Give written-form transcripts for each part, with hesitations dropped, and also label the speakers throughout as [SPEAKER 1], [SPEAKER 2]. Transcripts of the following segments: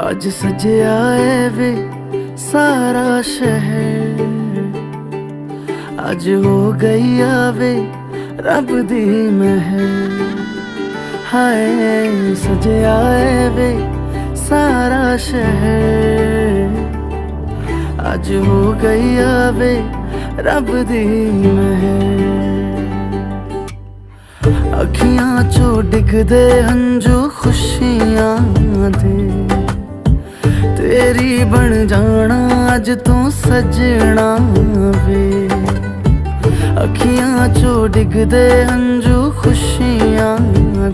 [SPEAKER 1] आज सजया है वे सारा शहर, आज हो गई आवे रब दी महर। हाय सजया है वे सारा शहर, आज हो गई आवे रब दी महर। अखियां चो डिगदे हंजू खुशियां दे, तेरी बन जाना अज तू सजना वे। अखियां चो डिगदे हंजू खुशियां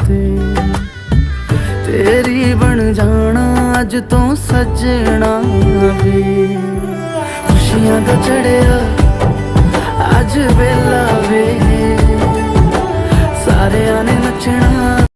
[SPEAKER 1] दे, तेरी बन जाना अज तू सजना वे। खुशियां दा चढ़िया अज वेला वे, सारे ने नचना